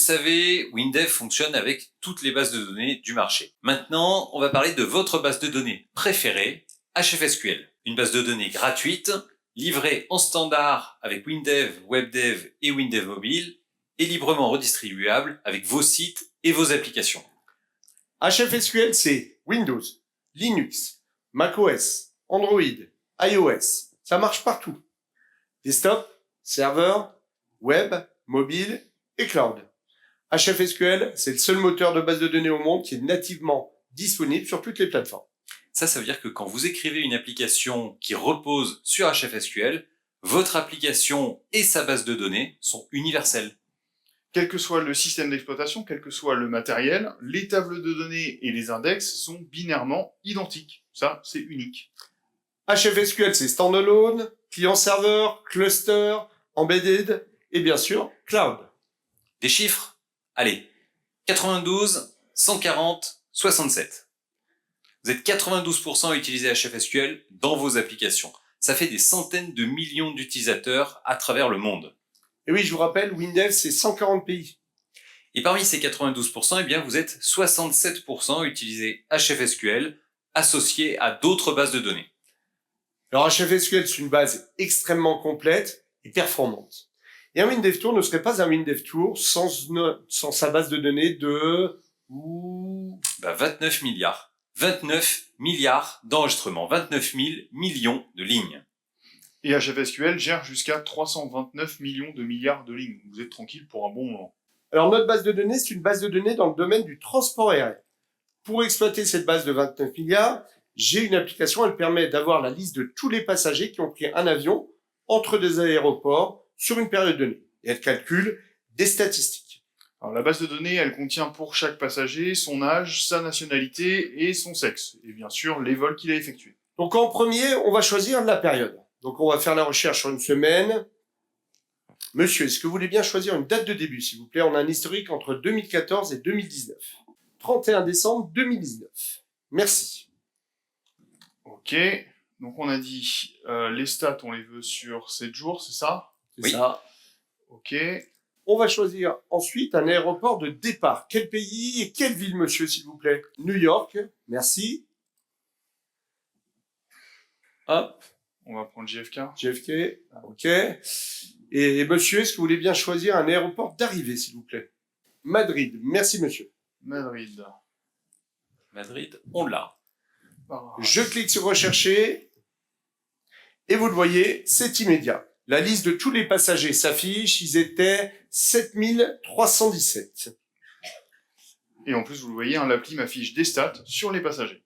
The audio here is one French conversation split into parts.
savez, WinDev fonctionne avec toutes les bases de données du marché. Maintenant, on va parler de votre base de données préférée, HFSQL. Une base de données gratuite, livrée en standard avec WinDev, WebDev et WinDev Mobile, et librement redistribuable avec vos sites et vos applications. HFSQL, c'est Windows, Linux, macOS, Android, iOS. Ça marche partout. Desktop, serveur, web, mobile et cloud. HFSQL, c'est le seul moteur de base de données au monde qui est nativement disponible sur toutes les plateformes. Ça veut dire que quand vous écrivez une application qui repose sur HFSQL, votre application et sa base de données sont universelles. Quel que soit le système d'exploitation, quel que soit le matériel, les tables de données et les index sont binairement identiques. Ça, c'est unique. HFSQL, c'est standalone, client-serveur, cluster, embedded et bien sûr, cloud. Des chiffres? Allez, 92, 140, 67. Vous êtes 92% à utiliser HFSQL dans vos applications. Ça fait des centaines de millions d'utilisateurs à travers le monde. Et oui, je vous rappelle, Windows, c'est 140 pays. Et parmi ces 92%, eh bien, vous êtes 67% à utiliser HFSQL associé à d'autres bases de données. Alors HFSQL, c'est une base extrêmement complète et performante. Et un WinDevTour ne serait pas un WinDevTour sans sa base de données de 29 milliards. 29 milliards d'enregistrements, 29 000 millions de lignes. Et HFSQL gère jusqu'à 329 millions de milliards de lignes. Vous êtes tranquille pour un bon moment. Alors notre base de données, c'est une base de données dans le domaine du transport aérien. Pour exploiter cette base de 29 milliards, j'ai une application, elle permet d'avoir la liste de tous les passagers qui ont pris un avion entre des aéroports sur une période donnée. Et elle calcule des statistiques. Alors, la base de données, elle contient pour chaque passager son âge, sa nationalité et son sexe. Et bien sûr, les vols qu'il a effectués. Donc en premier, on va choisir la période. Donc on va faire la recherche sur une semaine. Monsieur, est-ce que vous voulez bien choisir une date de début, s'il vous plaît? On a un historique entre 2014 et 2019. 31 décembre 2019. Merci. Ok, donc on a dit les stats, on les veut sur 7 jours, c'est ça? C'est Oui. ça. Ok, On va choisir ensuite un aéroport de départ. Quel pays et quelle ville, monsieur, s'il vous plaît? New York. Merci. Hop. on va prendre JFK. JFK. Ok. Et monsieur, est-ce que vous voulez bien choisir un aéroport d'arrivée, s'il vous plaît? Madrid. Merci, monsieur. Madrid. Madrid, on l'a. Ah. Je clique sur rechercher. Et vous le voyez, c'est immédiat. La liste de tous les passagers s'affiche. Ils étaient 7317. Et en plus, vous le voyez, hein, l'appli m'affiche des stats sur les passagers.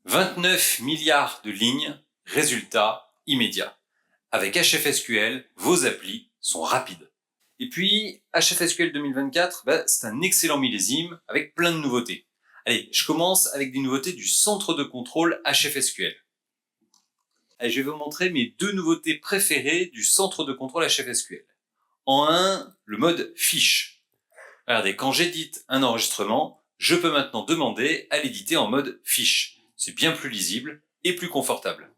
29 milliards de lignes, résultat immédiat. Avec HFSQL, vos applis sont rapides. Et puis, HFSQL 2024, c'est un excellent millésime avec plein de nouveautés. Allez, je commence avec des nouveautés du centre de contrôle HFSQL. Allez, je vais vous montrer mes deux nouveautés préférées du centre de contrôle HFSQL. En un, le mode fiche. Regardez, quand j'édite un enregistrement, je peux maintenant demander à l'éditer en mode fiche. C'est bien plus lisible et plus confortable.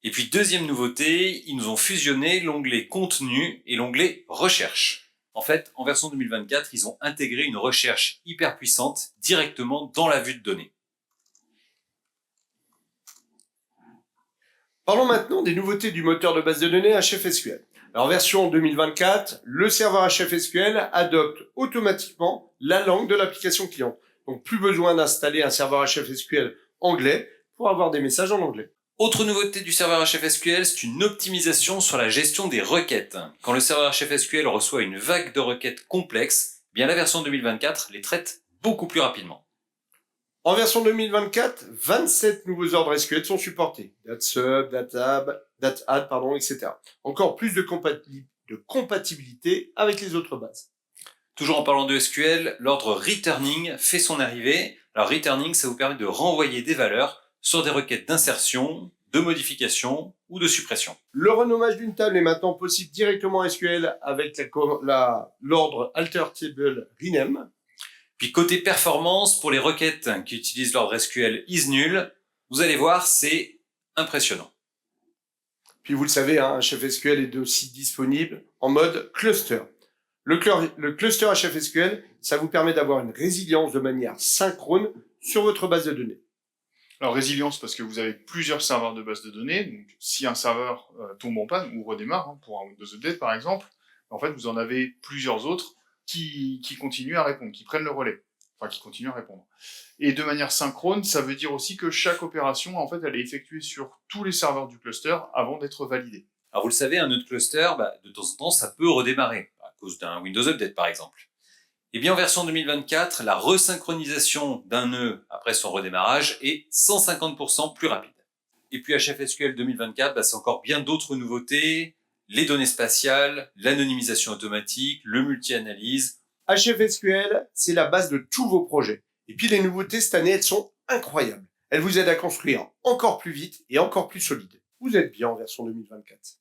Et puis deuxième nouveauté, ils nous ont fusionné l'onglet contenu et l'onglet recherche. En fait, en version 2024, ils ont intégré une recherche hyper puissante directement dans la vue de données. Parlons maintenant des nouveautés du moteur de base de données HFSQL. Alors, version 2024, le serveur HFSQL adopte automatiquement la langue de l'application client. Donc, plus besoin d'installer un serveur HFSQL anglais pour avoir des messages en anglais. Autre nouveauté du serveur HFSQL, c'est une optimisation sur la gestion des requêtes. Quand le serveur HFSQL reçoit une vague de requêtes complexes, bien la version 2024 les traite beaucoup plus rapidement. En version 2024, 27 nouveaux ordres SQL sont supportés. DatSub, DatAdd, etc. Encore plus de compatibilité avec les autres bases. Toujours en parlant de SQL, l'ordre returning fait son arrivée. Alors returning, ça vous permet de renvoyer des valeurs sur des requêtes d'insertion, de modification ou de suppression. Le renommage d'une table est maintenant possible directement en SQL avec l'ordre altertable rename. Puis côté performance, pour les requêtes qui utilisent l'ordre SQL isNull, vous allez voir, c'est impressionnant. Puis vous le savez, HFSQL est aussi disponible en mode cluster. Le cluster HFSQL, ça vous permet d'avoir une résilience de manière synchrone sur votre base de données. Alors résilience parce que vous avez plusieurs serveurs de base de données, donc si un serveur tombe en panne ou redémarre, pour un Windows Update par exemple, en fait vous en avez plusieurs autres qui continuent à répondre, qui prennent le relais, enfin qui continuent à répondre. Et de manière synchrone, ça veut dire aussi que chaque opération, en fait, elle est effectuée sur tous les serveurs du cluster avant d'être validée. Alors vous le savez, un nœud cluster, de temps en temps, ça peut redémarrer, à cause d'un Windows Update par exemple. Et bien en version 2024, la resynchronisation d'un nœud après son redémarrage est 150% plus rapide. Et puis HFSQL 2024, c'est encore bien d'autres nouveautés, les données spatiales, l'anonymisation automatique, le multi-analyse. HFSQL, c'est la base de tous vos projets. Et puis les nouveautés cette année, elles sont incroyables. Elles vous aident à construire encore plus vite et encore plus solide. Vous êtes bien en version 2024.